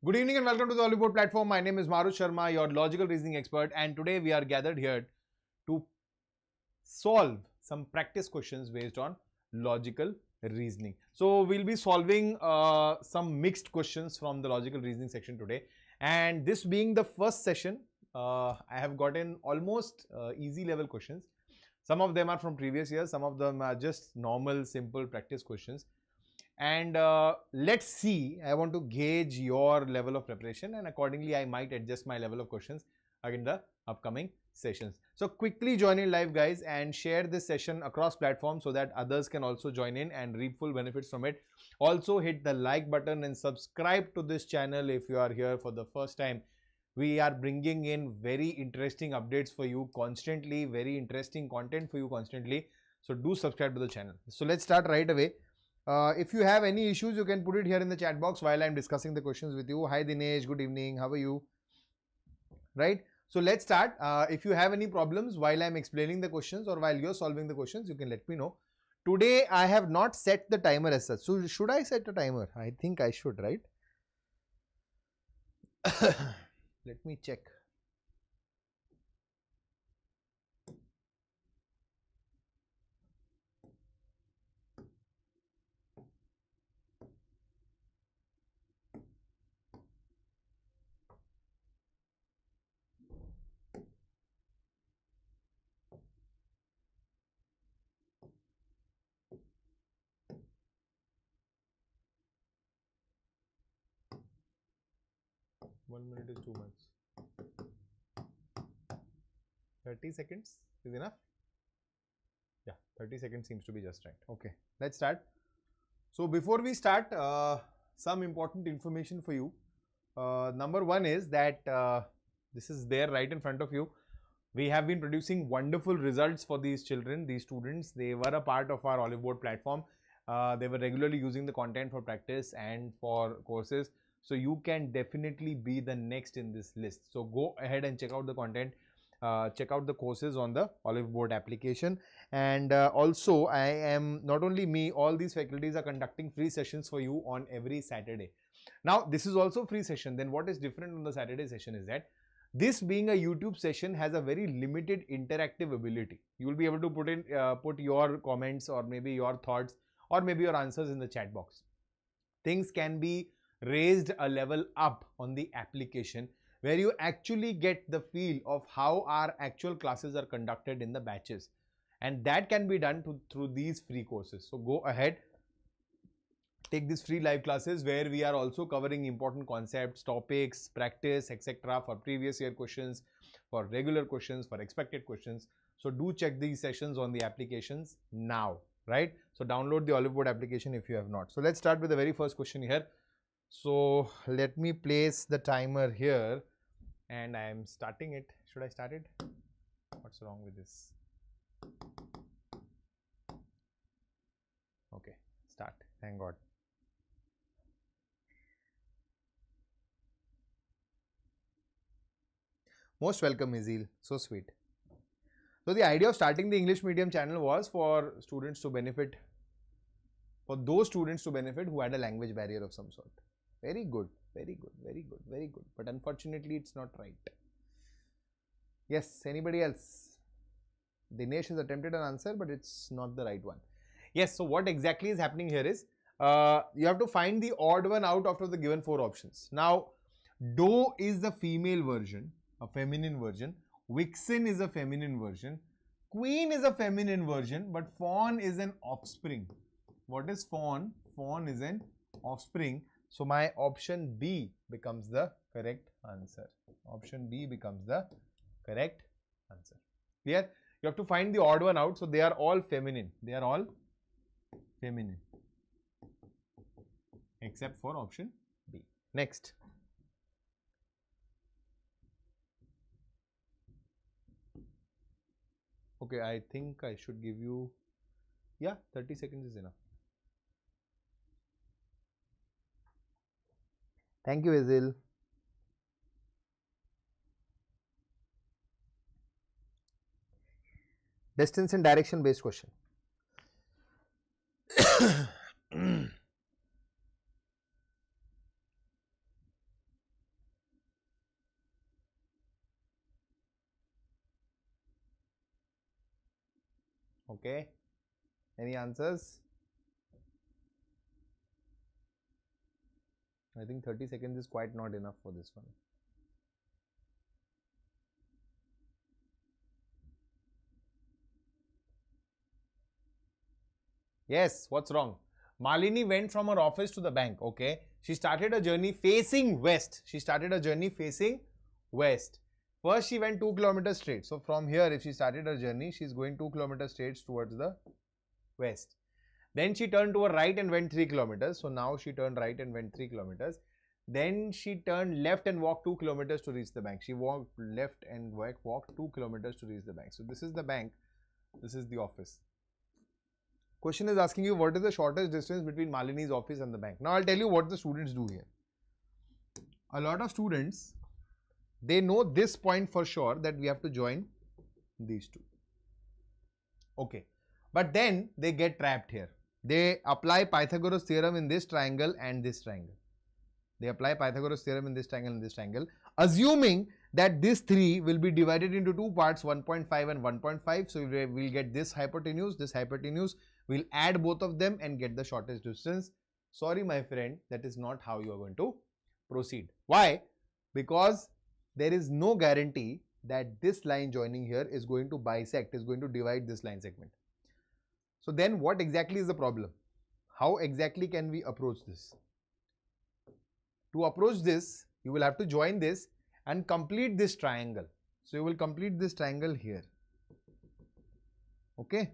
Good evening and welcome to the oliveboard platform. My name is Marut Sharma, your logical reasoning expert, and today we are gathered here to solve some practice questions based on logical reasoning. So we'll be solving some mixed questions from the logical reasoning section today, and this being the first session, I have gotten almost easy level questions. Some of them are from previous years, some of them are just normal simple practice questions. And let's see, I want to gauge your level of preparation, and accordingly I might adjust my level of questions in the upcoming sessions. So quickly join in live, guys, and share this session across platforms so that others can also join in and reap full benefits from it. Also hit the like button and subscribe to this channel if you are here for the first time. We are bringing in very interesting updates for you constantly, very interesting content for you constantly. So do subscribe to the channel. So let's start right away. If you have any issues, you can put it here in the chat box while I'm discussing the questions with you. Hi Dinesh, good evening. How are you? Right. So let's start. If you have any problems while I'm explaining the questions or while you're solving the questions, you can let me know. Today, I have not set the timer as such. So should I set a timer? I think I should, right? Let me check. One minute is 2 minutes. 30 seconds is enough? Yeah, 30 seconds seems to be just right. Okay, let's start. So before we start, some important information for you. Number one is that this is there right in front of you. We have been producing wonderful results for these children, these students. They were a part of our oliveboard platform. They were regularly using the content for practice and for courses. So you can definitely be the next in this list. So go ahead and check out the content. Check out the courses on the oliveboard application. And also, I am not only me, all these faculties are conducting free sessions for you on every Saturday. Now, this is also free session. Then what is different on the Saturday session is that this being a YouTube session has a very limited interactive ability. You will be able to put your comments or maybe your thoughts or maybe your answers in the chat box. Things can be raised a level up on the application where you actually get the feel of how our actual classes are conducted in the batches, and that can be done through these free courses. So go ahead, take these free live classes where we are also covering important concepts, topics, practice, etc. for previous year questions, for regular questions, for expected questions. So do check these sessions on the applications now, right? So download the oliveboard application if you have not. So let's start with the very first question here. So let me place the timer here and I am starting it. Should I start it? What's wrong with this? Okay, start. Thank God. Most welcome, Izil. So sweet. So the idea of starting the English medium channel was for students to benefit, for those students to benefit who had a language barrier of some sort. Very good, very good, very good, very good. But unfortunately, it's not right. Yes, anybody else? Dinesh has attempted an answer, but it's not the right one. Yes, so what exactly is happening here is, you have to find the odd one out after the given 4 options. Now, doe is the female version, a feminine version. Vixen is a feminine version. Queen is a feminine version, but fawn is an offspring. What is fawn? Fawn is an offspring. So my option B becomes the correct answer. Option B becomes the correct answer. Clear? You have to find the odd one out. So they are all feminine. They are all feminine. Except for option B. Next. Okay, I think I should give you, 30 seconds is enough. Thank you, Izil. Distance and direction based question. Okay. Any answers? I think 30 seconds is quite not enough for this one. Yes, what's wrong? Malini went from her office to the bank. Okay. She started a journey facing west. First, she went 2 kilometers straight. So, from here, if she started her journey, she is going 2 kilometers straight towards the west. Then she turned to her right and went 3 kilometers. So, now she turned right and went 3 kilometers. Then she turned left and walked 2 kilometers to reach the bank. She walked left and walked 2 kilometers to reach the bank. So, this is the bank. This is the office. Question is asking you what is the shortest distance between Malini's office and the bank. Now, I'll tell you what the students do here. A lot of students, they know this point for sure that we have to join these two. Okay. But then they get trapped here. They apply Pythagoras theorem in this triangle and this triangle. They apply Pythagoras theorem in this triangle and this triangle, assuming that this 3 will be divided into two parts, 1.5 and 1.5. So, we will get this hypotenuse. We'll add both of them and get the shortest distance. Sorry, my friend, that is not how you are going to proceed. Why? Because there is no guarantee that this line joining here is going to bisect, is going to divide this line segment. So, then what exactly is the problem? How exactly can we approach this? To approach this, you will have to join this and complete this triangle. So, you will complete this triangle here. Okay.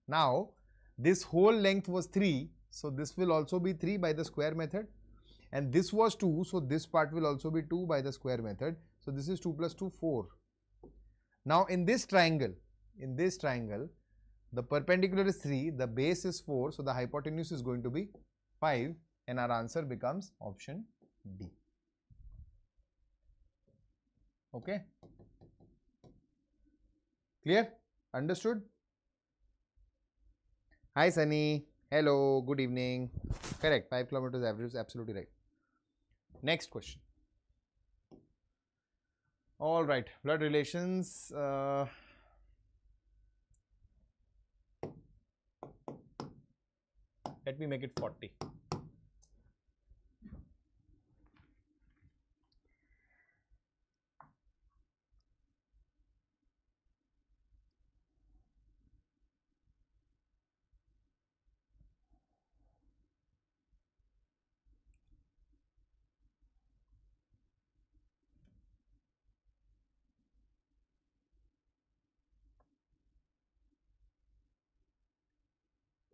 Now, this whole length was 3. So, this will also be 3 by the square method. And this was 2. So, this part will also be 2 by the square method. So, this is 2 plus 2, 4. Now, in this triangle, the perpendicular is 3, the base is 4. So, the hypotenuse is going to be 5 and our answer becomes option D. Okay. Clear? Understood? Hi Sunny. Hello. Good evening. Correct. 5 kilometers average is absolutely right. Next question. All right. Blood relations. Let me make it 40.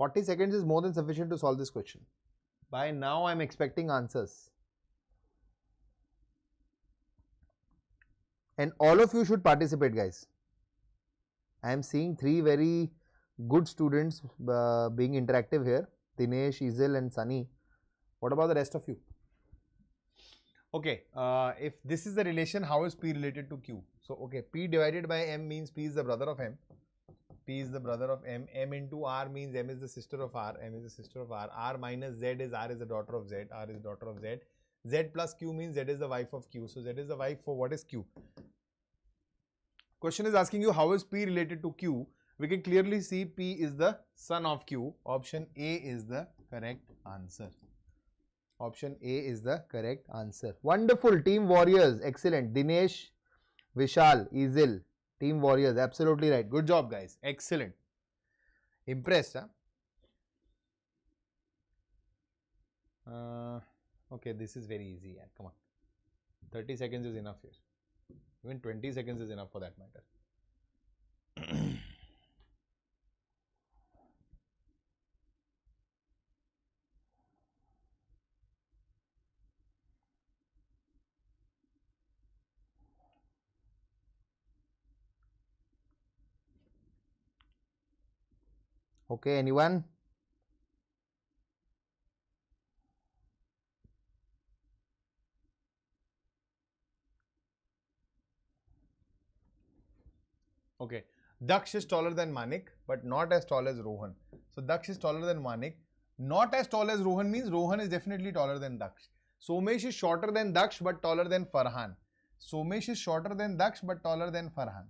Forty seconds is more than sufficient to solve this question. By now, I am expecting answers. And all of you should participate, guys. I am seeing 3 very good students being interactive here. Dinesh, Izel and Sunny. What about the rest of you? Okay, if this is the relation, how is P related to Q? So, okay, P divided by M means P is the brother of M. P is the brother of M. M into R means M is the sister of R. M is the sister of R. R minus Z is R is the daughter of Z. R is the daughter of Z. Z plus Q means Z is the wife of Q. So, Z is the wife for what is Q? Question is asking you how is P related to Q? We can clearly see P is the son of Q. Option A is the correct answer. Option A is the correct answer. Wonderful. Team Warriors. Excellent. Dinesh, Vishal, Izil. Team Warriors. Absolutely right. Good job, guys. Excellent. Impressed, huh? Okay, this is very easy. Yeah. Come on. 30 seconds is enough here. Even 20 seconds is enough for that matter. Okay, anyone? Okay, Daksh is taller than Manik, but not as tall as Rohan. So, Daksh is taller than Manik. Not as tall as Rohan means Rohan is definitely taller than Daksh. Somesh is shorter than Daksh, but taller than Farhan. Somesh is shorter than Daksh, but taller than Farhan.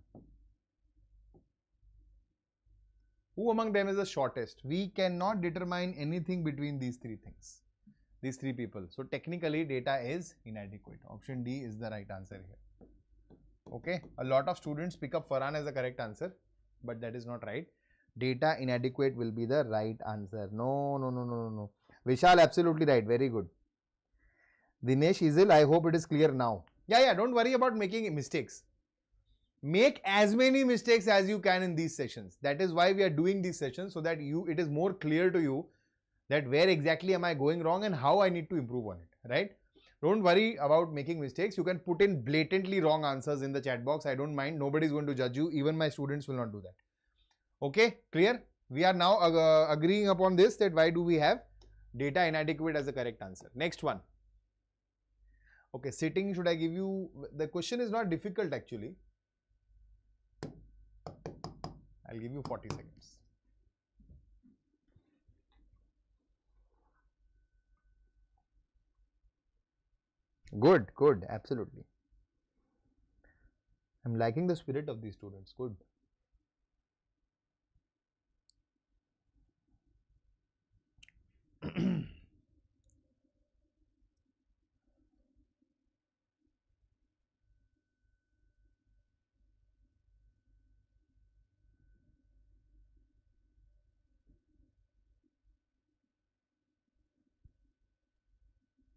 Who among them is the shortest? We cannot determine anything between these three things, these three people. So technically data is inadequate. Option D is the right answer here. Okay, a lot of students pick up Farhan as the correct answer, but that is not right. Data inadequate will be the right answer. No. Vishal, absolutely right. Very good. Dinesh Izil, I hope it is clear now. Yeah, don't worry about making mistakes. Make as many mistakes as you can in these sessions. That is why we are doing these sessions, so that it is more clear to you that where exactly am I going wrong and how I need to improve on it, right? Don't worry about making mistakes. You can put in blatantly wrong answers in the chat box. I don't mind. Nobody is going to judge you. Even my students will not do that. Okay, clear? We are now agreeing upon this, that why do we have data inadequate as the correct answer. Next one. Okay, sitting, should I give you, the question is not difficult actually. I'll give you 40 seconds. Good, absolutely. I'm liking the spirit of these students. Good.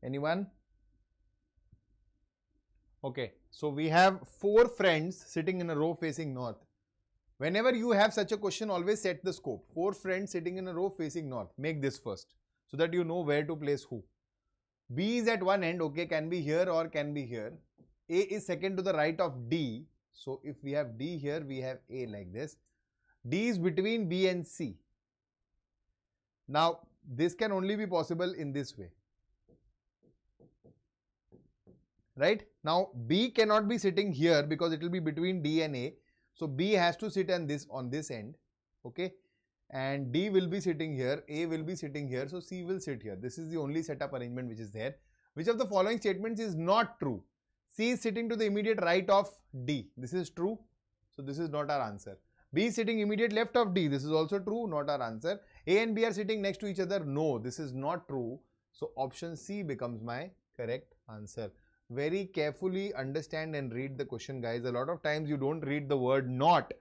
Anyone? Okay, so we have 4 friends sitting in a row facing north. Whenever you have such a question, always set the scope. 4 friends sitting in a row facing north. Make this first, so that you know where to place who. B is at one end, okay, can be here or can be here. A is second to the right of D. So if we have D here, we have A like this. D is between B and C. Now, this can only be possible in this way. Right? Now, B cannot be sitting here because it will be between D and A. So, B has to sit on this end. Okay? And D will be sitting here. A will be sitting here. So, C will sit here. This is the only setup arrangement which is there. Which of the following statements is not true? C is sitting to the immediate right of D. This is true. So, this is not our answer. B is sitting immediate left of D. This is also true. Not our answer. A and B are sitting next to each other. No, this is not true. So, option C becomes my correct answer. Very carefully understand and read the question, guys. A lot of times you don't read the word not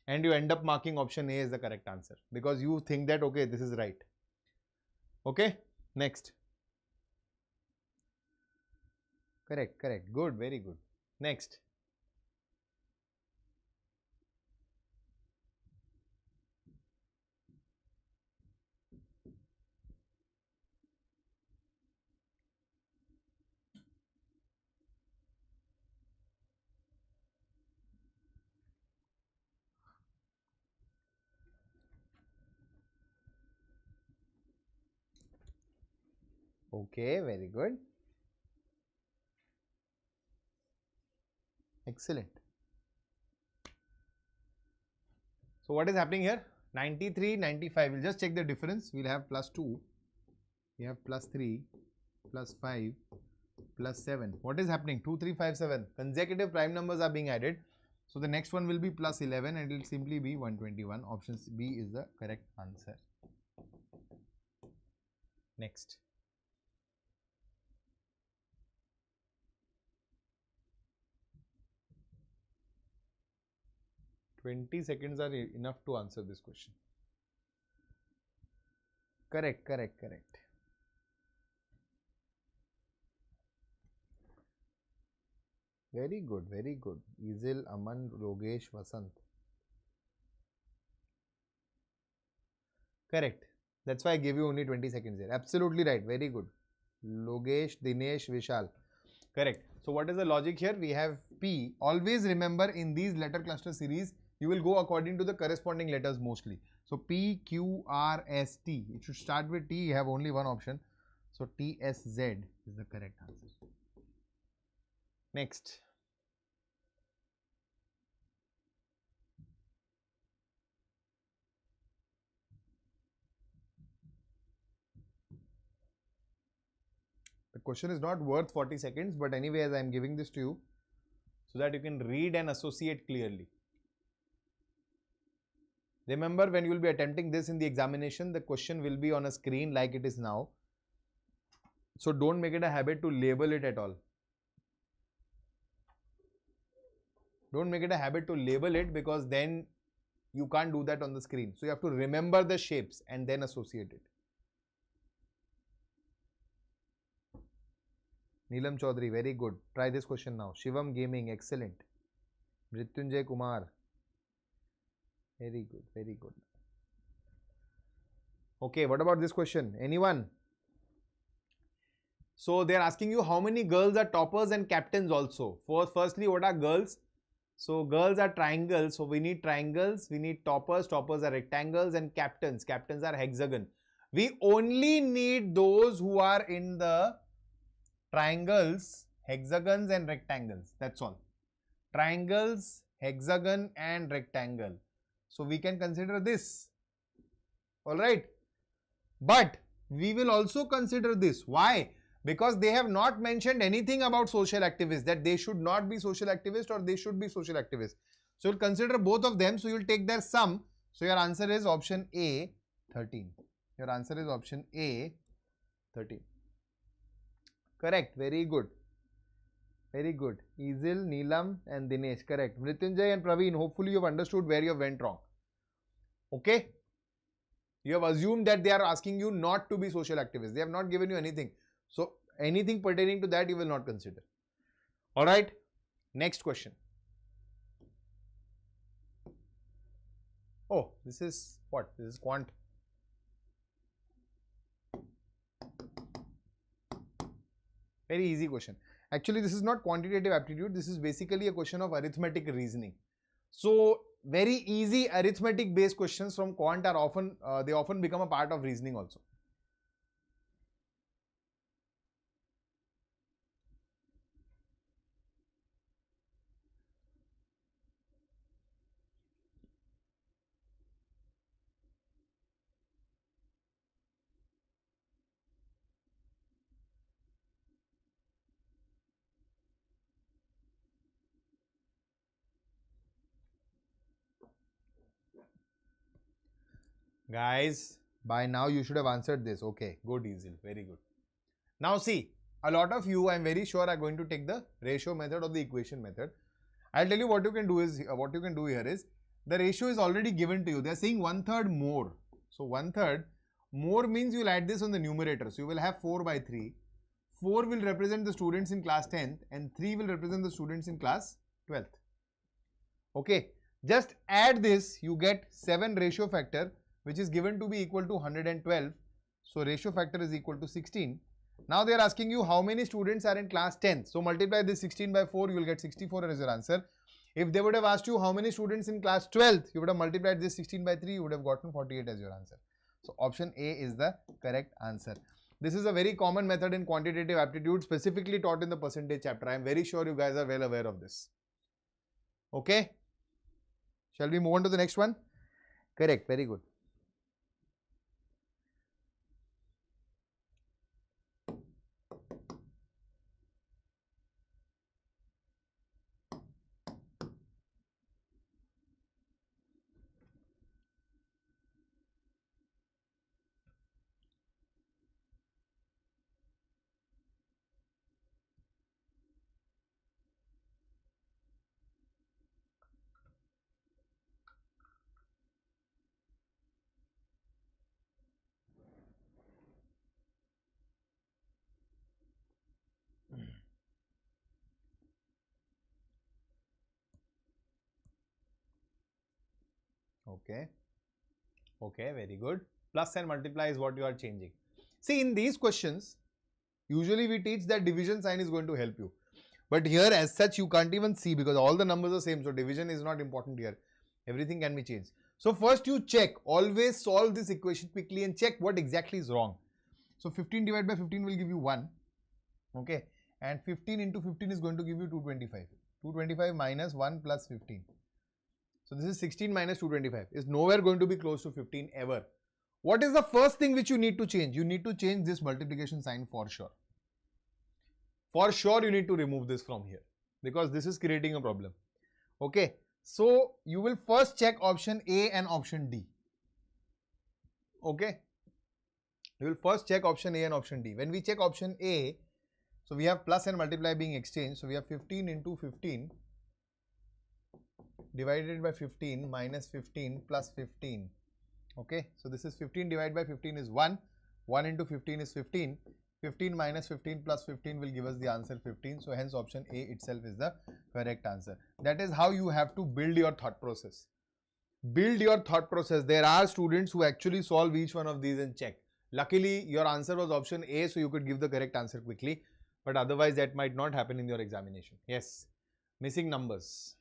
and you end up marking option A as the correct answer because you think that, okay, this is right. Okay, next. Correct. Good, very good. Next. Okay, very good. Excellent. So what is happening here? 93, 95. We'll just check the difference. We'll have plus 2. We have plus 3, plus 5, plus 7. What is happening? 2, 3, 5, 7. Consecutive prime numbers are being added. So the next one will be plus 11 and it will simply be 121. Option B is the correct answer. Next. "20 seconds are enough to answer this question." Correct. Very good. Izil, Aman, Logesh, Vasant. Correct. That's why I gave you only 20 seconds here. Absolutely right. Very good. Logesh, Dinesh, Vishal. Correct. So what is the logic here? We have P. Always remember, in these letter cluster series, you will go according to the corresponding letters mostly. So P, Q, R, S, T. It should start with T. You have only one option. So T, S, Z is the correct answer. Next. The question is not worth 40 seconds, but anyway, as I am giving this to you, so that you can read and associate clearly. Remember, when you will be attempting this in the examination, the question will be on a screen like it is now. So don't make it a habit to label it at all. Don't make it a habit to label it, because then you can't do that on the screen. So you have to remember the shapes and then associate it. Neelam Chaudhary, very good. Try this question now. Shivam Gaming, excellent. Mrityunjay Kumar, very good, very good. Okay, what about this question? Anyone? So they are asking you how many girls are toppers and captains also. Firstly, what are girls? So girls are triangles, so we need triangles, we need toppers, toppers are rectangles, and captains, captains are hexagon. We only need those who are in the triangles, hexagons and rectangles, that's all. Triangles, hexagon and rectangle. So we can consider this, alright. But we will also consider this. Why? Because they have not mentioned anything about social activists, that they should not be social activists or they should be social activists. So you'll consider both of them. So you'll take their sum. So your answer is option A, 13. Your answer is option A, 13. Correct. Very good. Very good. Easel, Neelam and Dinesh. Correct. Mrityunjay and Praveen, hopefully you have understood where you went wrong. Okay. You have assumed that they are asking you not to be social activists. They have not given you anything. So anything pertaining to that you will not consider. Alright. Next question. Oh, this is what? This is quant. Very easy question. Actually, this is not quantitative aptitude. This is basically a question of arithmetic reasoning. So very easy arithmetic based questions from quant are often, they often become a part of reasoning also. Guys, by now you should have answered this. Okay, good, Easel. Very good. Now see, a lot of you, I am very sure, are going to take the ratio method or the equation method. I'll tell you what you can do is, here is, the ratio is already given to you. They are saying 1/3 more. So 1/3 more means you will add this on the numerator. So you will have 4 by 3. 4 will represent the students in class 10th and 3 will represent the students in class 12th. Okay, just add this, you get 7 ratio factor, which is given to be equal to 112. So ratio factor is equal to 16. Now they are asking you how many students are in class 10th. So multiply this 16 by 4, you will get 64 as your answer. If they would have asked you how many students in class 12th, you would have multiplied this 16 by 3, you would have gotten 48 as your answer. So option A is the correct answer. This is a very common method in quantitative aptitude, specifically taught in the percentage chapter. I am very sure you guys are well aware of this. Okay. Shall we move on to the next one? Correct. Very good. Okay. Okay, very good. Plus and multiply is what you are changing. See, in these questions, usually we teach that division sign is going to help you. But here as such, you can't even see because all the numbers are same. So division is not important here. Everything can be changed. So first you check, always solve this equation quickly and check what exactly is wrong. So 15 divided by 15 will give you 1. Okay. And 15 into 15 is going to give you 225. 225 minus 1 plus 15. So this is 16 minus 225. Is nowhere going to be close to 15 ever. What is the first thing which you need to change? You need to change this multiplication sign for sure. For sure you need to remove this from here because this is creating a problem. Okay. So you will first check option A and option D. Okay. You will first check option A and option D. When we check option A, so we have plus and multiply being exchanged. So we have 15 into 15 divided by 15 minus 15 plus 15. Okay. So this is 15 divided by 15 is 1. 1 into 15 is 15. 15 minus 15 plus 15 will give us the answer 15. So hence option A itself is the correct answer. That is how you have to build your thought process. Build your thought process. There are students who actually solve each one of these and check. Luckily, your answer was option A, so you could give the correct answer quickly. But otherwise, that might not happen in your examination. Yes. Missing numbers.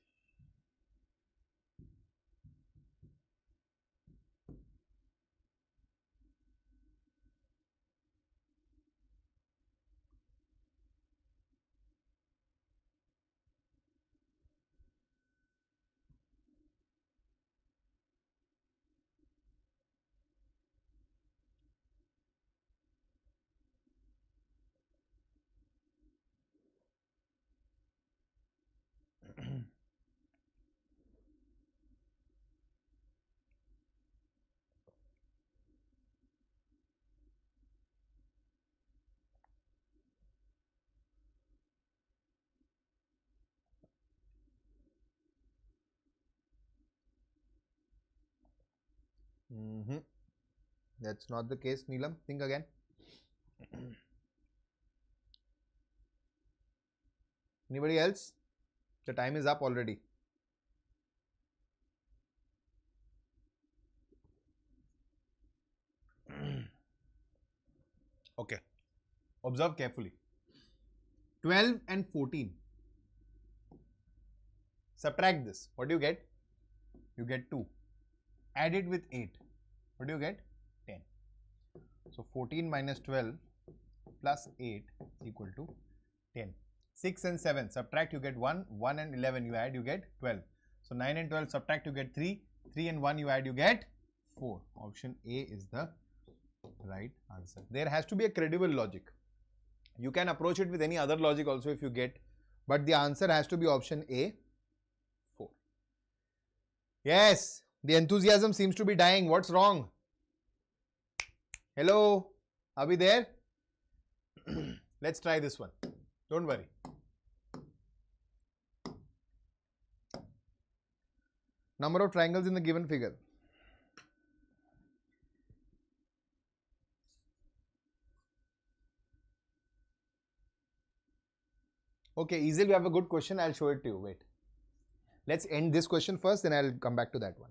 That's not the case, Neelam. Think again. Anybody else? The time is up already. Okay. Observe carefully. 12 and 14. Subtract this. What do you get? You get 2. Add it with 8. What do you get? 10. So 14 minus 12 plus 8 is equal to 10. 6 and 7. Subtract, you get 1. 1 and 11 you add, you get 12. So 9 and 12 subtract, you get 3. 3 and 1 you add, you get 4. Option A is the right answer. There has to be a credible logic. You can approach it with any other logic also if you get, but the answer has to be option A, 4. Yes, the enthusiasm seems to be dying. What's wrong? Hello, are we there? Let's try this one. Don't worry. Number of triangles in the given figure. Okay, easily we have a good question. I'll show it to you. Wait. Let's end this question first, then I'll come back to that one.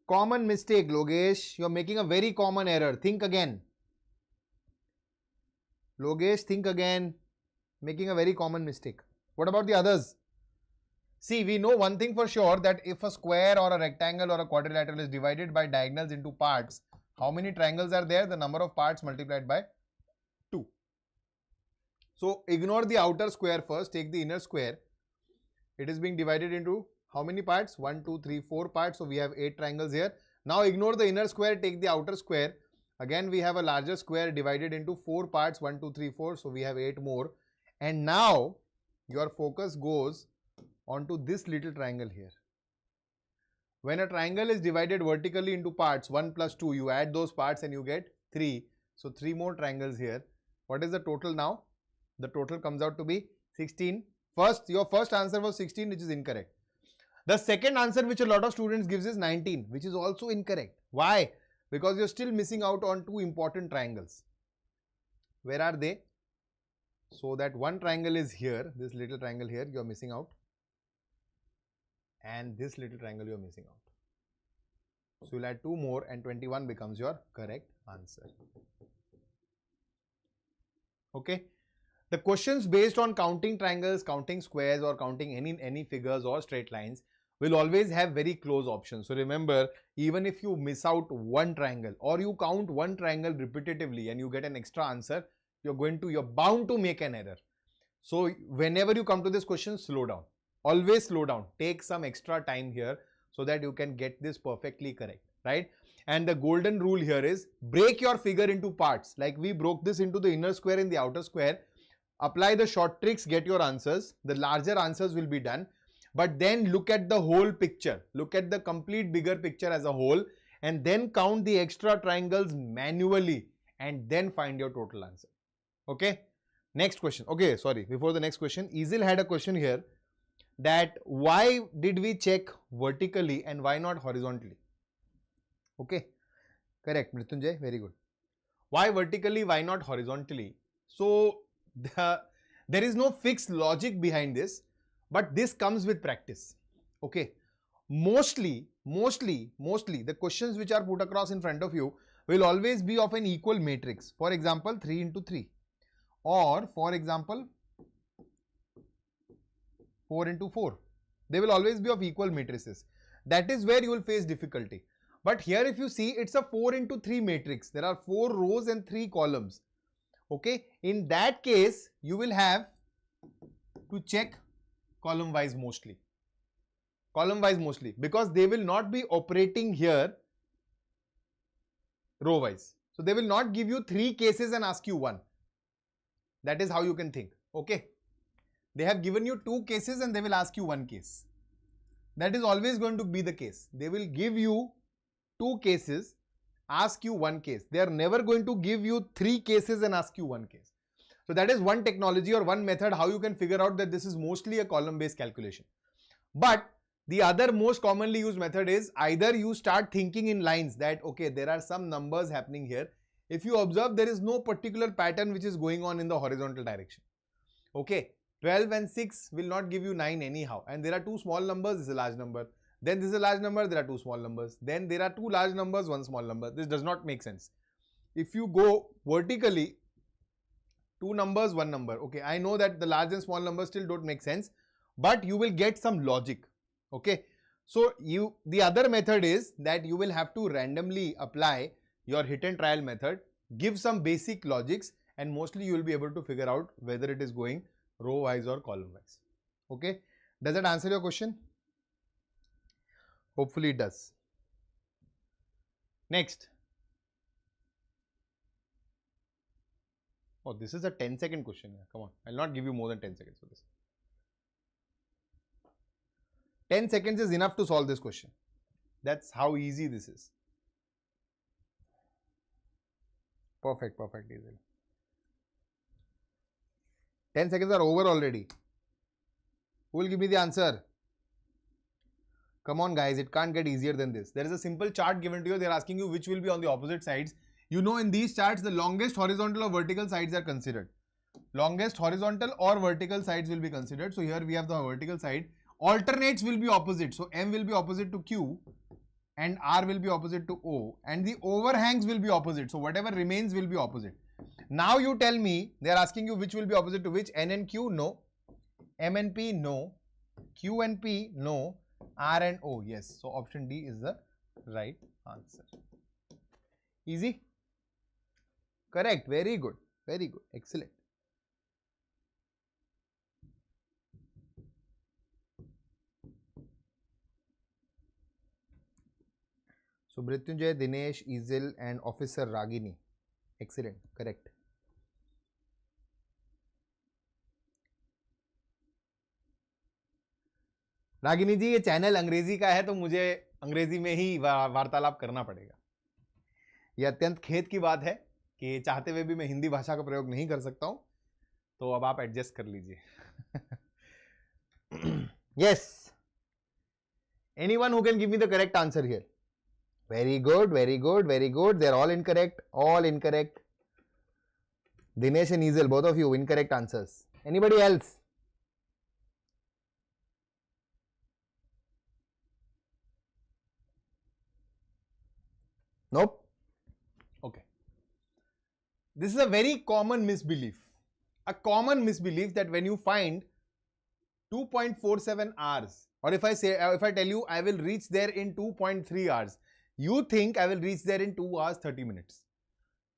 Common mistake, Logesh. You're making a very common error. Think again. Logesh, think again. Making a very common mistake. What about the others? See, we know one thing for sure, that if a square or a rectangle or a quadrilateral is divided by diagonals into parts, how many triangles are there? The number of parts multiplied by 2. So, ignore the outer square first, take the inner square. It is being divided into how many parts? 1, 2, 3, 4 parts. So, we have 8 triangles here. Now, ignore the inner square, take the outer square. Again, we have a larger square divided into 4 parts, 1, 2, 3, 4. So, we have 8 more. And now, your focus goes onto this little triangle here. When a triangle is divided vertically into parts, 1 plus 2, you add those parts and you get 3. So, 3 more triangles here. What is the total now? The total comes out to be 16. Your first answer was 16, which is incorrect. The second answer which a lot of students gives is 19, which is also incorrect. Why? Because you're still missing out on 2 important triangles. Where are they? So that one triangle is here, this little triangle here, you're missing out. And this little triangle you're missing out. So you'll add 2 more and 21 becomes your correct answer. Okay. The questions based on counting triangles, counting squares, or counting any figures or straight lines will always have very close options. So remember, even if you miss out one triangle or you count one triangle repetitively and you get an extra answer, you're bound to make an error. So whenever you come to this question, slow down. Always slow down. Take some extra time here so that you can get this perfectly correct. right? And the golden rule here is break your figure into parts. Like we broke this into the inner square and the outer square. Apply the short tricks, get your answers. The larger answers will be done. But then look at the whole picture. Look at the complete bigger picture as a whole, and then count the extra triangles manually and then find your total answer. Okay. Next question. Okay, sorry. Before the next question, Easel had a question here that why did we check vertically and why not horizontally? Okay. Correct, Mrityunjay. Very good. Why vertically? Why not horizontally? So there is no fixed logic behind this, but this comes with practice. Okay. Mostly the questions which are put across in front of you will always be of an equal matrix. For example, 3 into 3, or for example 4 into 4. They will always be of equal matrices. That is where you will face difficulty. But here if you see, it's a 4 into 3 matrix. There are 4 rows and 3 columns. Okay. In that case, you will have to check column wise mostly. Column wise mostly, because they will not be operating here row wise. So they will not give you 3 cases and ask you 1. That is how you can think. Okay. They have given you 2 cases and they will ask you 1 case. That is always going to be the case. They will give you 2 cases, ask you 1 case. They are never going to give you 3 cases and ask you 1 case. So that is one technology or one method how you can figure out that this is mostly a column based calculation. But the other most commonly used method is either you start thinking in lines that okay, there are some numbers happening here. If you observe, there is no particular pattern which is going on in the horizontal direction. Okay, 12 and 6 will not give you 9 anyhow, and there are 2 small numbers, this is a large number. Then this is a large number, there are 2 small numbers. Then there are 2 large numbers, 1 small number. This does not make sense. If you go vertically, 2 numbers, 1 number. Okay, I know that the large and small numbers still don't make sense, but you will get some logic. Okay, so the other method is that you will have to randomly apply your hit and trial method, give some basic logics, and mostly you will be able to figure out whether it is going row wise or column wise. Okay, does that answer your question? Hopefully it does. Next. Oh, this is a 10-second question. Come on, I'll not give you more than 10 seconds for this. 10 seconds is enough to solve this question. That's how easy this is. Perfect, perfect, easy. 10 seconds are over already. Who will give me the answer? Come on guys, it can't get easier than this. There is a simple chart given to you. They are asking you which will be on the opposite sides. You know, in these charts, the longest horizontal or vertical sides are considered. Longest horizontal or vertical sides will be considered. So here we have the vertical side. Alternates will be opposite. So M will be opposite to Q and R will be opposite to O, and the overhangs will be opposite. So whatever remains will be opposite. Now you tell me, they are asking you which will be opposite to which. N and Q, no. M and P, no. Q and P, no. R and O, yes. So option D is the right answer. Easy? Correct. Very good. Very good. Excellent. So Mrityunjay, Dinesh, Easel and Officer Ragini. Excellent. Correct. Ragini जी, ये channel अंग्रेजी का है तो मुझे अंग्रेजी में ही वार्तालाप करना पड़ेगा. यह अत्यंत खेद की बात है कि चाहते हुए भी मैं हिंदी भाषा का प्रयोग नहीं कर सकता हूं, तो अब आप एडजस्ट कर लीजिए. Yes. Anyone who can give me the correct answer here? Very good, very good, very good. They are all incorrect. All incorrect. Dinesh and Easel, both of you, incorrect answers. Anybody else? Nope. Okay. This is a very common misbelief. A common misbelief that when you find 2.47 hours, or if I tell you I will reach there in 2.3 hours, you think I will reach there in 2 hours 30 minutes.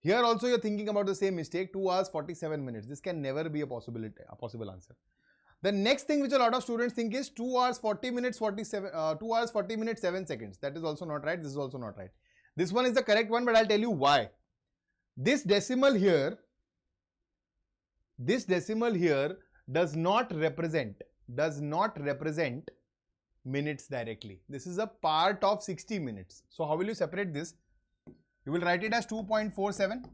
Here also you're thinking about the same mistake, 2 hours 47 minutes. This can never be a possible answer. The next thing which a lot of students think is 2 hours 40 minutes 47 2 hours 40 minutes 7 seconds. That is also not right. This is also not right. This one is the correct one, but I'll tell you why. This decimal here does not represent minutes directly. This is a part of 60 minutes. So how will you separate this? You will write it as 2.47.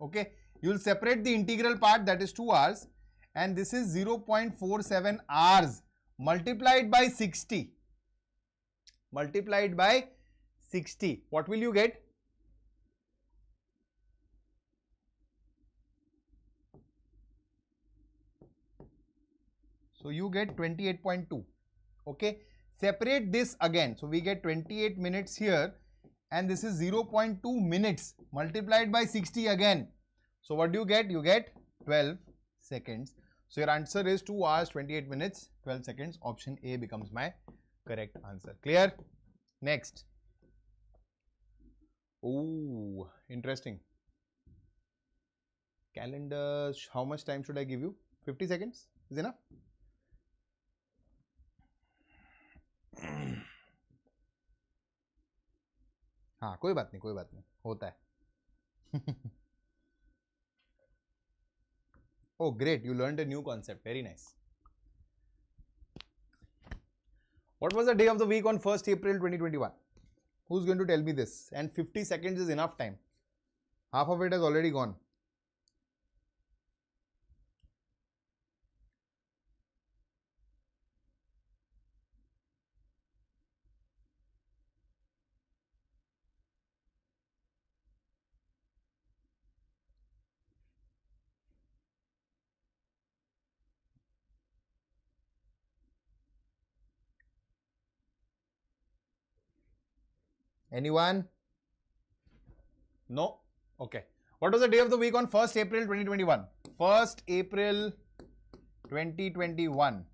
Okay. You will separate the integral part, that is 2 hours, and this is 0.47 hours multiplied by 60. Multiplied by 60. What will you get? So you get 28.2. Okay. Separate this again. So we get 28 minutes here, and this is 0.2 minutes multiplied by 60 again. So what do you get? You get 12 seconds. So your answer is 2 hours 28 minutes 12 seconds. Option A becomes my correct answer. Clear? Next. Oh, interesting. Calendars. How much time should I give you? 50 seconds is enough? हाँ, कोई बात नहीं होता है. Oh, great, you learned a new concept. Very nice. What was the day of the week on 1st April 2021? Who's going to tell me this? And 50 seconds is enough time. Half of it has already gone. Anyone? No? Okay. What was the day of the week on 1st April 2021? 1st April 2021.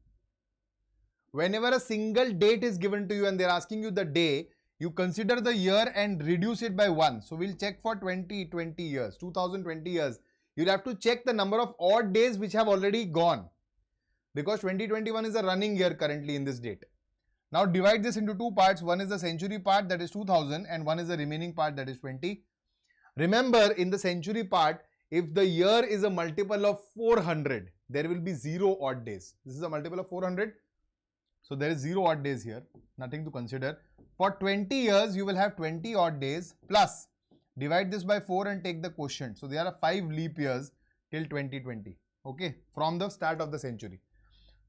Whenever a single date is given to you and they're asking you the day, you consider the year and reduce it by 1. So we'll check for 2020 years, 2020 years. You'll have to check the number of odd days which have already gone, because 2021 is a running year currently in this date. Now divide this into two parts. One is the century part, that is 2000, and one is the remaining part, that is 20. Remember, in the century part, if the year is a multiple of 400, there will be 0 odd days. This is a multiple of 400. So there is 0 odd days here. Nothing to consider. For 20 years, you will have 20 odd days plus divide this by 4 and take the quotient. So there are 5 leap years till 2020. Okay, from the start of the century.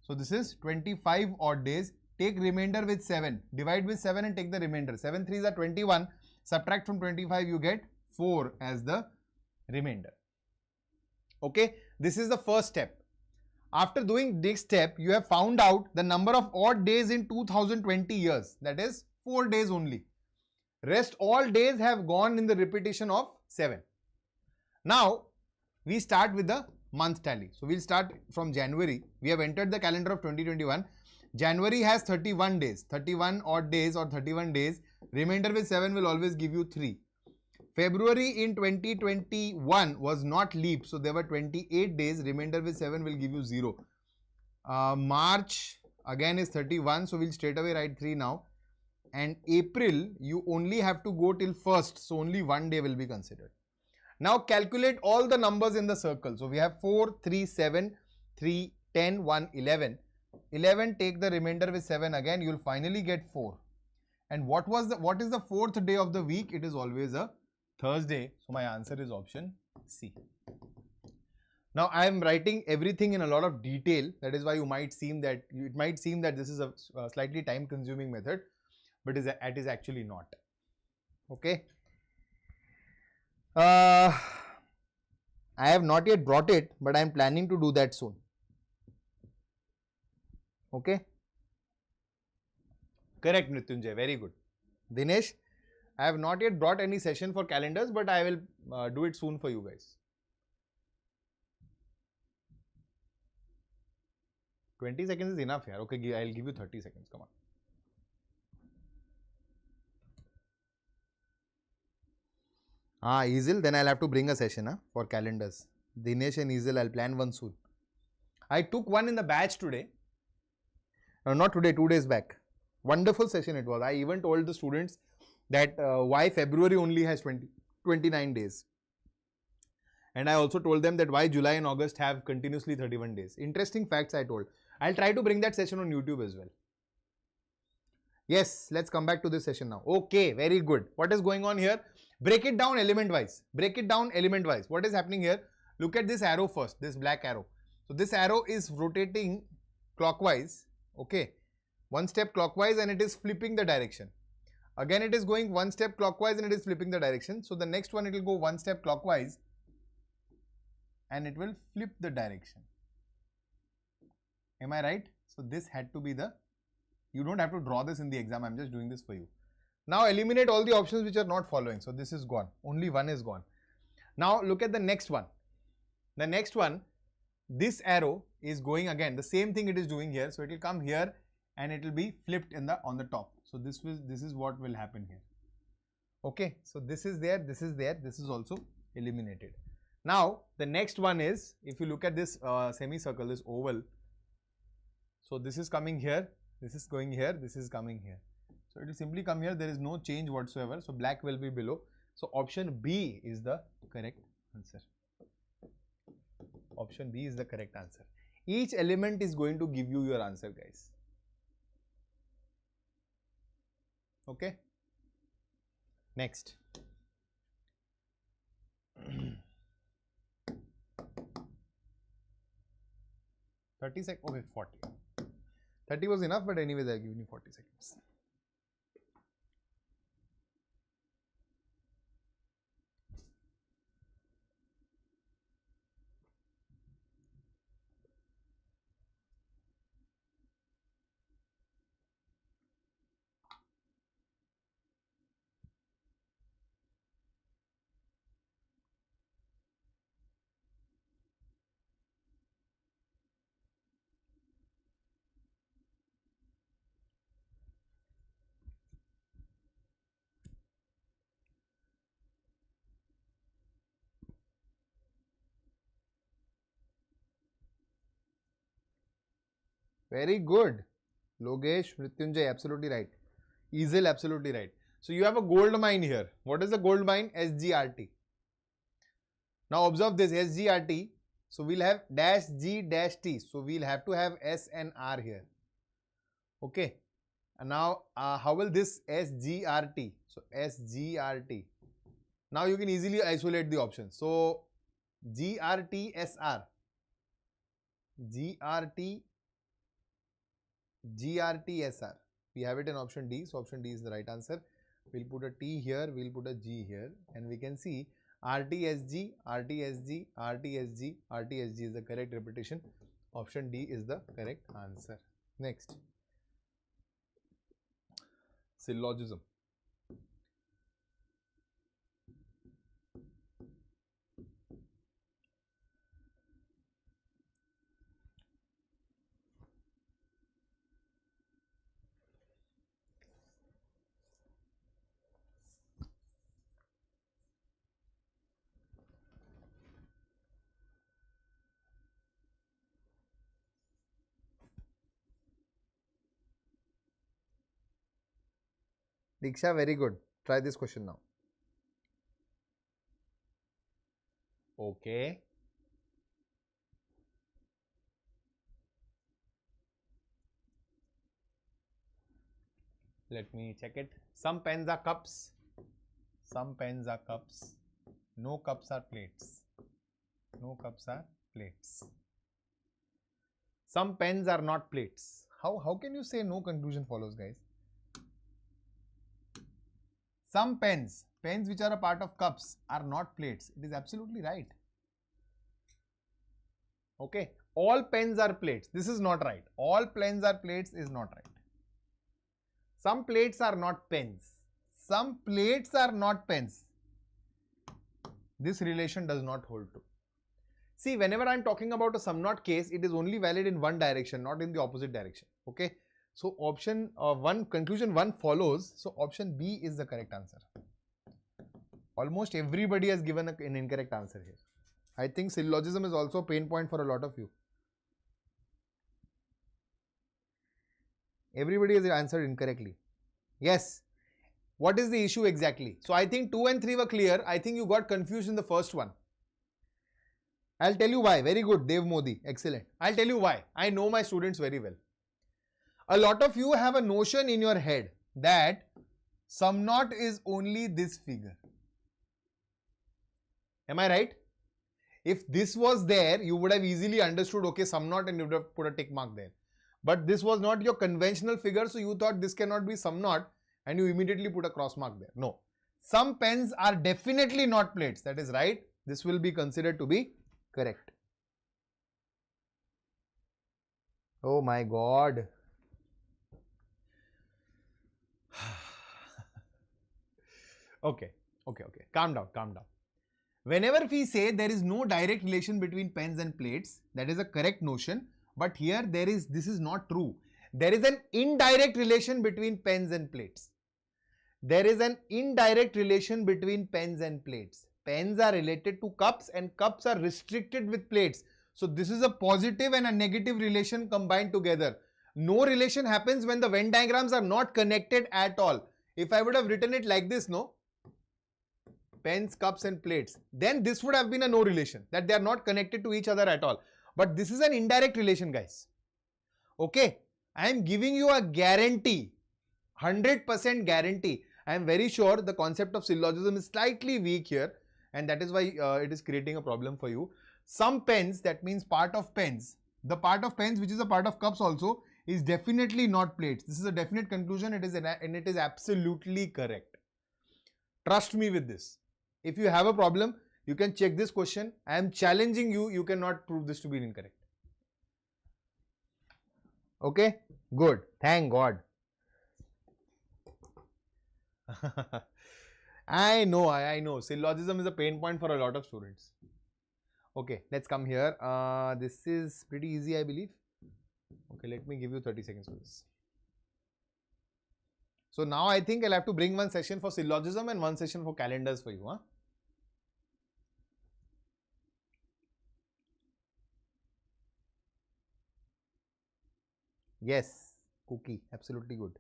So this is 25 odd days. Take remainder with 7. Divide with 7 and take the remainder. 7 3s are 21. Subtract from 25, you get 4 as the remainder. Okay, this is the first step. After doing this step, you have found out the number of odd days in 2020 years. That is 4 days only. Rest all days have gone in the repetition of 7. Now, we start with the month tally. So, we'll start from January. We have entered the calendar of 2021. January has 31 days, 31 odd days or 31 days. Remainder with 7 will always give you 3. February in 2021 was not leap, so there were 28 days. Remainder with 7 will give you 0. March again is 31, so we'll straight away write 3 now. And April, you only have to go till 1st, so only 1 day will be considered. Now calculate all the numbers in the circle. So we have 4, 3, 7, 3, 10, 1, 11. 11, take the remainder with 7 again, you will finally get 4. And what is the 4th day of the week? It is always a Thursday. So my answer is option C. Now I am writing everything in a lot of detail. That is why it might seem that this is a slightly time consuming method, but it is actually not. Okay. I have not yet brought it, but I am planning to do that soon. Okay. Correct, Mrityunjay. Very good. Dinesh, I have not yet brought any session for calendars, but I will do it soon for you guys. 20 seconds is enough here. Okay, I'll give you 30 seconds. Come on. Easel, then I'll have to bring a session for calendars. Dinesh and Easel, I'll plan one soon. I took one in the batch today. Not today, 2 days back. Wonderful session it was. I even told the students that why February only has 29 days. And I also told them that why July and August have continuously 31 days. Interesting facts I told. I'll try to bring that session on YouTube as well. Yes, let's come back to this session now. Okay, very good. What is going on here? Break it down element wise. Break it down element wise. What is happening here? Look at this arrow first, this black arrow. So this arrow is rotating clockwise. Okay, one step clockwise and it is flipping the direction. Again, it is going one step clockwise and it is flipping the direction. So the next one, it will go one step clockwise and it will flip the direction. Am I right? So this had to be the, you don't have to draw this in the exam, I'm just doing this for you. Now eliminate all the options which are not following. So this is gone, only one is gone. Now look at the next one. The next one, this arrow is going again, the same thing it is doing here. So it will come here and it will be flipped in the on the top. So this is what will happen here. Okay, so this is there, this is there, this is also eliminated. Now the next one is, if you look at this semicircle, this oval, so this is coming here, this is going here, this is coming here. So it will simply come here, there is no change whatsoever. So black will be below. So option B is the correct answer. Option B is the correct answer. Each element is going to give you your answer, guys. Okay. Next. 30 seconds. Okay, 40. 30 was enough, but anyways, I'll give you 40 seconds. Very good. Logesh, Mrityunjay, absolutely right. Easel, absolutely right. So you have a gold mine here. What is the gold mine? SGRT. Now observe this SGRT. So we'll have dash G dash T. So we'll have to have S and R here. Okay. And now how will this SGRT? So SGRT. Now you can easily isolate the options. So GRT SR. GRT SR. We have it in option D. So option D is the right answer. We'll put a T here, we'll put a G here, and we can see RTSG, RTSG, RTSG, RTSG is the correct repetition. Option D is the correct answer. Next. Syllogism. Diksha, very good. Try this question now. Okay. Let me check it. Some pens are cups. Some pens are cups. No cups are plates. No cups are plates. Some pens are not plates. How can you say no conclusion follows, guys? Some pens which are a part of cups are not plates. It is absolutely right. Okay. All pens are plates. This is not right. All pens are plates is not right. Some plates are not pens. Some plates are not pens. This relation does not hold true. See, whenever I am talking about a sum not case, it is only valid in one direction, not in the opposite direction. Okay. So option conclusion 1 follows. So option B is the correct answer. Almost everybody has given an incorrect answer here. I think syllogism is also a pain point for a lot of you. Everybody has answered incorrectly. Yes. What is the issue exactly? So I think 2 and 3 were clear. I think you got confused in the first one. I'll tell you why. Very good, Dev Modi. Excellent. I'll tell you why. I know my students very well. A lot of you have a notion in your head that sum naught is only this figure. Am I right? If this was there, you would have easily understood, okay, sum naught, and you would have put a tick mark there. But this was not your conventional figure, so you thought this cannot be sum naught, and you immediately put a cross mark there. No. Some pens are definitely not plates. That is right. This will be considered to be correct. Oh my God. Okay. Calm down. Whenever we say there is no direct relation between pens and plates, that is a correct notion. But here this is not true. There is an indirect relation between pens and plates. There is an indirect relation between pens and plates. Pens are related to cups and cups are restricted with plates. So this is a positive and a negative relation combined together. No relation happens when the Venn diagrams are not connected at all. If I would have written it like this, no? Pens, cups and plates. Then this would have been a no relation. That they are not connected to each other at all. But this is an indirect relation, guys. Okay? I am giving you a guarantee. 100% guarantee. I am very sure the concept of syllogism is slightly weak here. And that is why it is creating a problem for you. Some pens, that means part of pens. The part of pens which is a part of cups also is definitely not plates. This is a definite conclusion. It is absolutely correct. Trust me with this. If you have a problem, you can check this question. I am challenging you. You cannot prove this to be incorrect. Okay? Good. Thank God. I know. Syllogism is a pain point for a lot of students. Okay, let's come here. This is pretty easy, I believe. Okay, let me give you 30 seconds for this. So now I think I'll have to bring one session for syllogism and one session for calendars for you. Huh? Yes, cookie, absolutely good.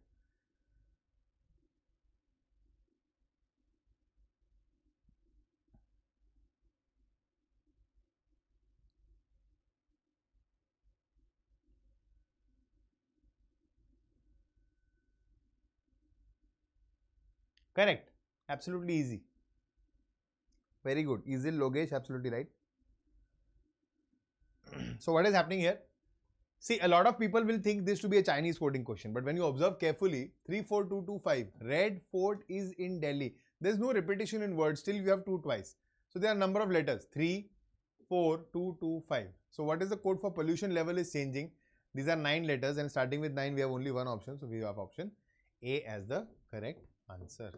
Correct. Absolutely easy. Very good. Easy, Logesh, absolutely right. So what is happening here? See, a lot of people will think this to be a Chinese coding question, but when you observe carefully, 34225, Red Fort is in Delhi. There's no repetition in words, still you have 2 twice. So there are number of letters, 3, 4, 2, 2, 5. So what is the code for pollution level is changing. These are 9 letters and starting with 9 we have only one option. So we have option A as the correct answer.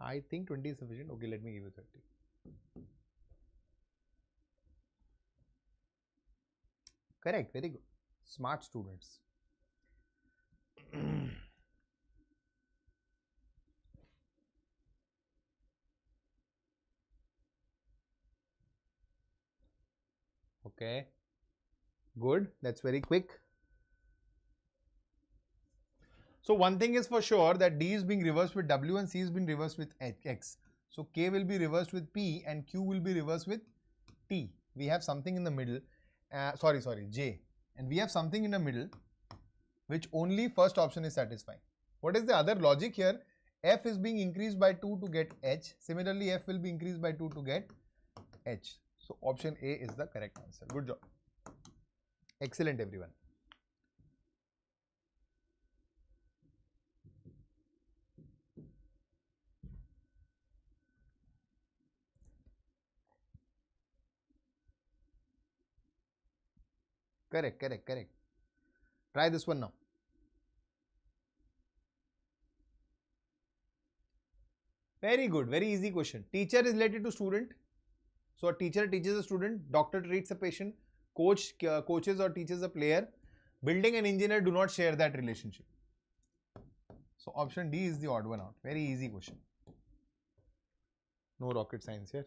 I think 20 is sufficient. Okay, let me give you 30. Correct, very good. Smart students. Okay, good. That's very quick. So one thing is for sure that D is being reversed with W and C is being reversed with X. So K will be reversed with P and Q will be reversed with T. We have something in the middle. J. And we have something in the middle which only first option is satisfying. What is the other logic here? F is being increased by 2 to get H. Similarly, F will be increased by 2 to get H. So option A is the correct answer. Good job. Excellent, everyone. Correct. Try this one now. Very good, very easy question. Teacher is related to student. So a teacher teaches a student, doctor treats a patient, coach coaches or teaches a player. Building and engineer do not share that relationship. So option D is the odd one out. Very easy question. No rocket science here.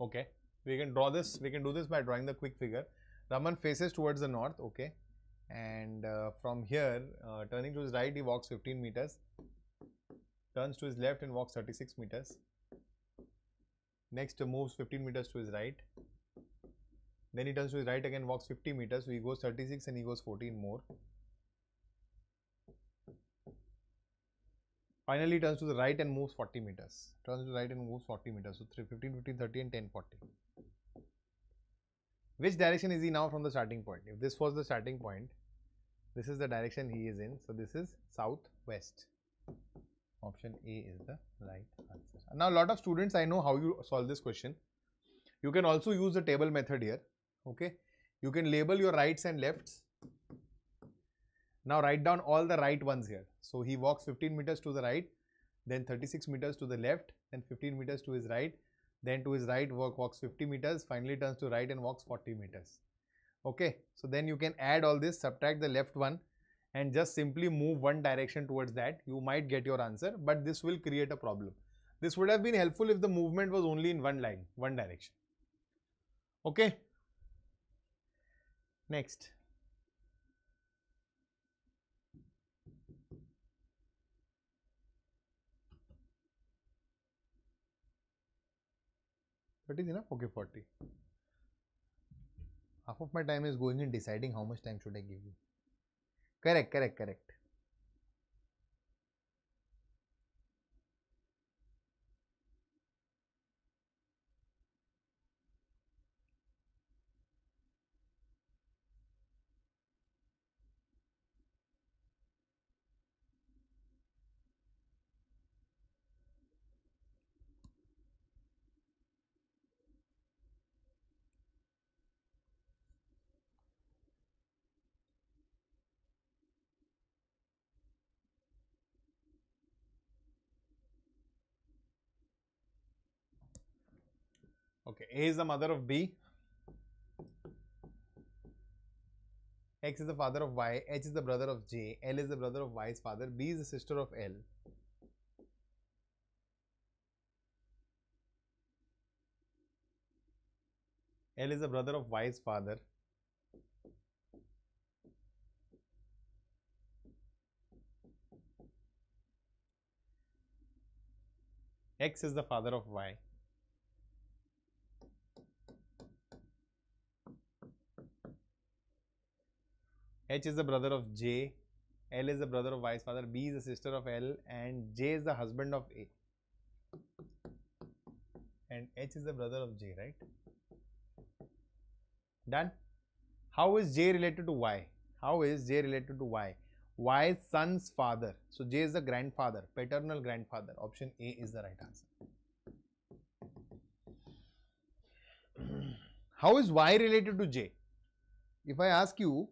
Okay, we can draw this. We can do this by drawing the quick figure. Raman faces towards the north. Okay, and from here, turning to his right, he walks 15 meters. Turns to his left and walks 36 meters. Next, moves 15 meters to his right. Then he turns to his right again, walks 50 meters. So he goes 36 and he goes 14 more. Finally, turns to the right and moves 40 meters. Turns to the right and moves 40 meters. So 15, 15, 30 and 10, 40. Which direction is he now from the starting point? If this was the starting point, this is the direction he is in. So this is southwest. Option A is the right answer. Now, a lot of students, I know how you solve this question. You can also use the table method here. Okay. You can label your rights and lefts. Now, write down all the right ones here. So, he walks 15 meters to the right, then 36 meters to the left, then 15 meters to his right, then to his right walks 50 meters, finally turns to right and walks 40 meters. Okay. So, then you can add all this, subtract the left one and just simply move one direction towards that. You might get your answer, but this will create a problem. This would have been helpful if the movement was only in one line, one direction. Okay. Next. That is enough? Okay, 40. Half of my time is going in deciding how much time should I give you. Correct, correct, correct. Okay, A is the mother of B, X is the father of Y, H is the brother of J, L is the brother of Y's father, B is the sister of L. L is the brother of Y's father. X is the father of Y. H is the brother of J, L is the brother of Y's father, B is the sister of L, and J is the husband of A. And H is the brother of J, right? Done? How is J related to Y? How is J related to Y? Y's son's father. So J is the grandfather, paternal grandfather. Option A is the right answer. How is Y related to J? If I ask you,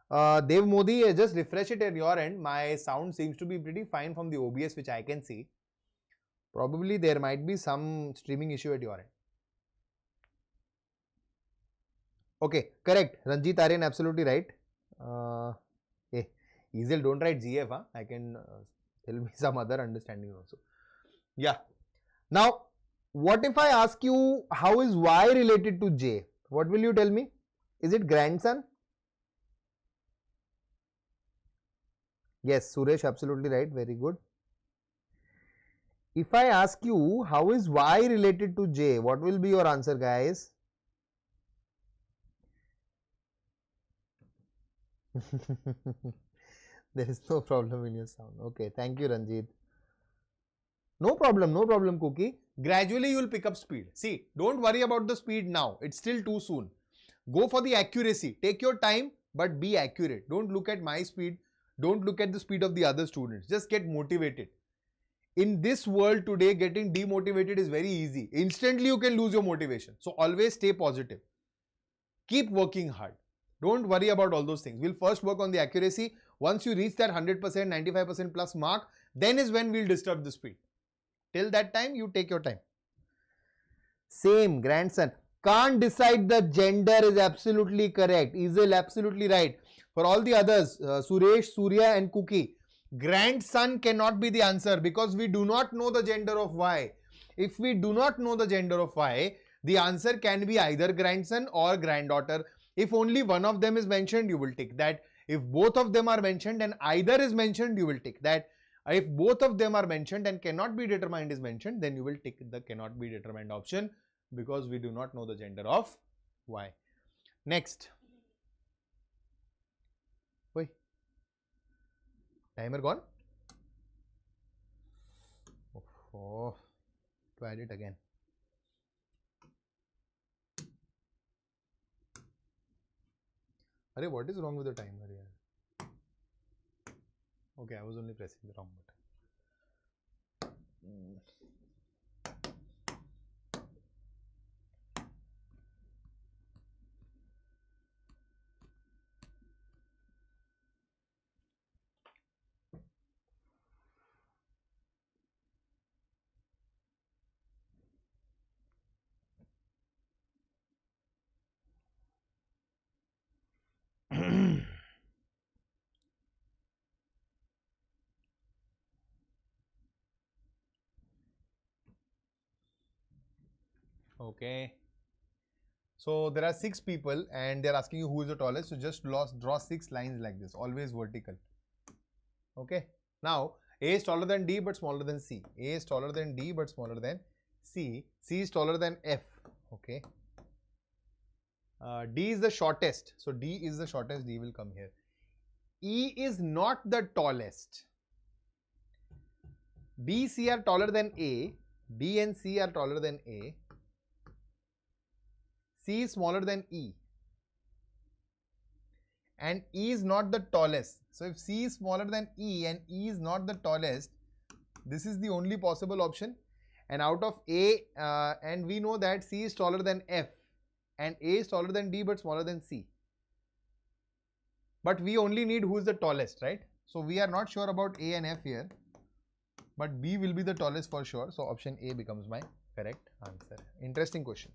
Dev Modi, just refresh it at your end. My sound seems to be pretty fine from the OBS, which I can see. Probably there might be some streaming issue at your end. Okay, correct. Ranjit Aryan, absolutely right. Hey, Easel, don't write GF. Huh? I can tell me some other understanding also. Yeah. Now, what if I ask you how is Y related to J? What will you tell me? Is it grandson? Yes, Suresh, absolutely right. Very good. If I ask you how is Y related to J, what will be your answer, guys? There is no problem in your sound. Okay, thank you, Ranjit. No problem, Cookie. Gradually you will pick up speed. See, don't worry about the speed now. It's still too soon. Go for the accuracy. Take your time, but be accurate. Don't look at my speed. Don't look at the speed of the other students. Just get motivated. In this world today, getting demotivated is very easy. Instantly you can lose your motivation. So always stay positive. Keep working hard. Don't worry about all those things. We'll first work on the accuracy. Once you reach that 100%, 95% plus mark, then is when we'll disturb the speed. Till that time, you take your time. Same, grandson. Can't decide the gender is absolutely correct. Isel, absolutely right. For all the others, Suresh, Surya and Cookie, grandson cannot be the answer because we do not know the gender of Y. if we do not know the gender of y, the answer can be either grandson or granddaughter. If only one of them is mentioned, you will tick that. If both of them are mentioned and either is mentioned, you will tick that. If both of them are mentioned and cannot be determined is mentioned, then you will tick the cannot be determined option, because we do not know the gender of y. Next. Wait. Timer gone? Oh, to add it again. Arey, what is wrong with the timer here? Okay, I was only pressing the wrong button. Okay. So there are 6 people and they are asking you who is the tallest. So just draw 6 lines like this, always vertical. Okay. Now A is taller than D but smaller than C. A is taller than D but smaller than C. C is taller than F. Okay. D is the shortest. So D is the shortest. D will come here. E is not the tallest. B, C are taller than A. B and C are taller than A. C is smaller than E. And E is not the tallest. So if C is smaller than E and E is not the tallest, this is the only possible option. And out of A, and we know that C is taller than F and A is taller than D but smaller than C. But we only need who is the tallest, right? So we are not sure about A and F here, but B will be the tallest for sure. So option A becomes my correct answer. Interesting question.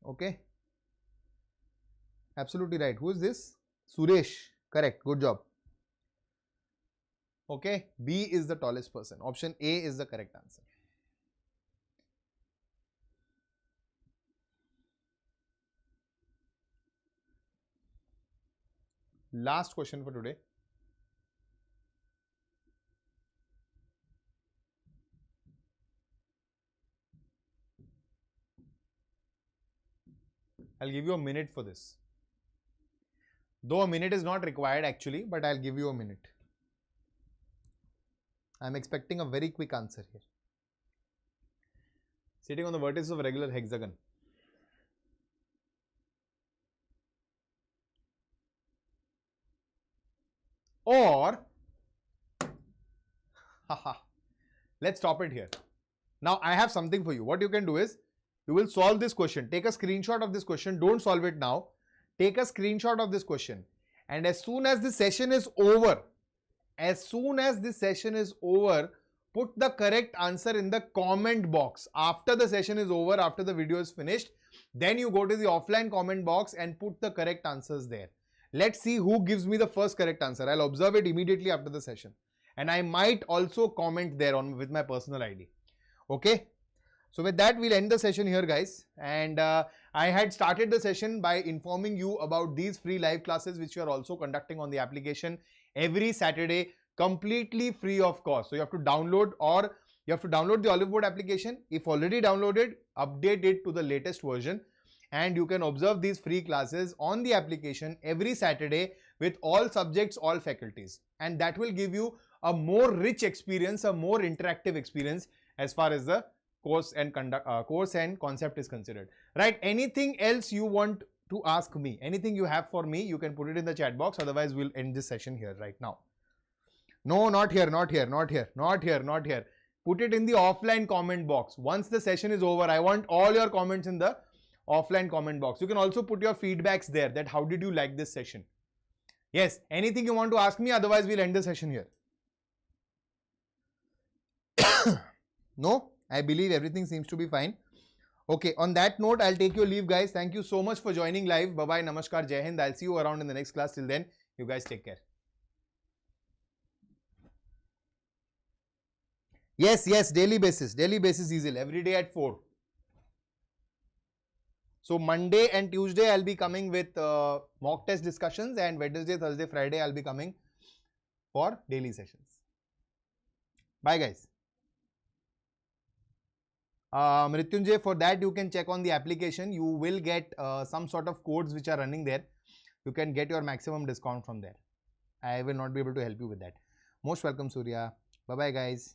Okay. Absolutely right. Who is this? Suresh. Correct. Good job. Okay. B is the tallest person. Option A is the correct answer. Last question for today. I'll give you a minute for this. Though a minute is not required actually, but I'll give you a minute. I'm expecting a very quick answer here. Sitting on the vertex of a regular hexagon. Or, let's stop it here. Now I have something for you. What you can do is, you will solve this question. Take a screenshot of this question. Don't solve it now. Take a screenshot of this question. And as soon as the session is over, put the correct answer in the comment box. After the session is over, after the video is finished, then you go to the offline comment box and put the correct answers there. Let's see who gives me the first correct answer. I'll observe it immediately after the session. And I might also comment there on with my personal ID. Okay. So with that, we'll end the session here, guys. And I had started the session by informing you about these free live classes which we are also conducting on the application every Saturday, completely free of cost. So you have to download the oliveboard application. If already downloaded, update it to the latest version. And you can observe these free classes on the application every Saturday with all subjects, all faculties. And that will give you a more rich experience, a more interactive experience as far as the course and concept is considered. Right? Anything else you want to ask me, anything you have for me, you can put it in the chat box. Otherwise, we'll end this session here right now. No, not here, not here, not here, not here, not here. Put it in the offline comment box. Once the session is over, I want all your comments in the offline comment box. You can also put your feedbacks there, that how did you like this session? Yes, anything you want to ask me, otherwise we'll end the session here. No, I believe everything seems to be fine. Okay, on that note, I'll take your leave, guys. Thank you so much for joining live. Bye-bye, namaskar, Jai Hind. I'll see you around in the next class. Till then, you guys take care. Yes, yes, daily basis easily, every day at 4. So Monday and Tuesday I'll be coming with mock test discussions, and Wednesday, Thursday, Friday I'll be coming for daily sessions. Bye guys. Mrityunjay, for that you can check on the application. You will get some sort of codes which are running there. You can get your maximum discount from there. I will not be able to help you with that. Most welcome, Surya. Bye bye guys.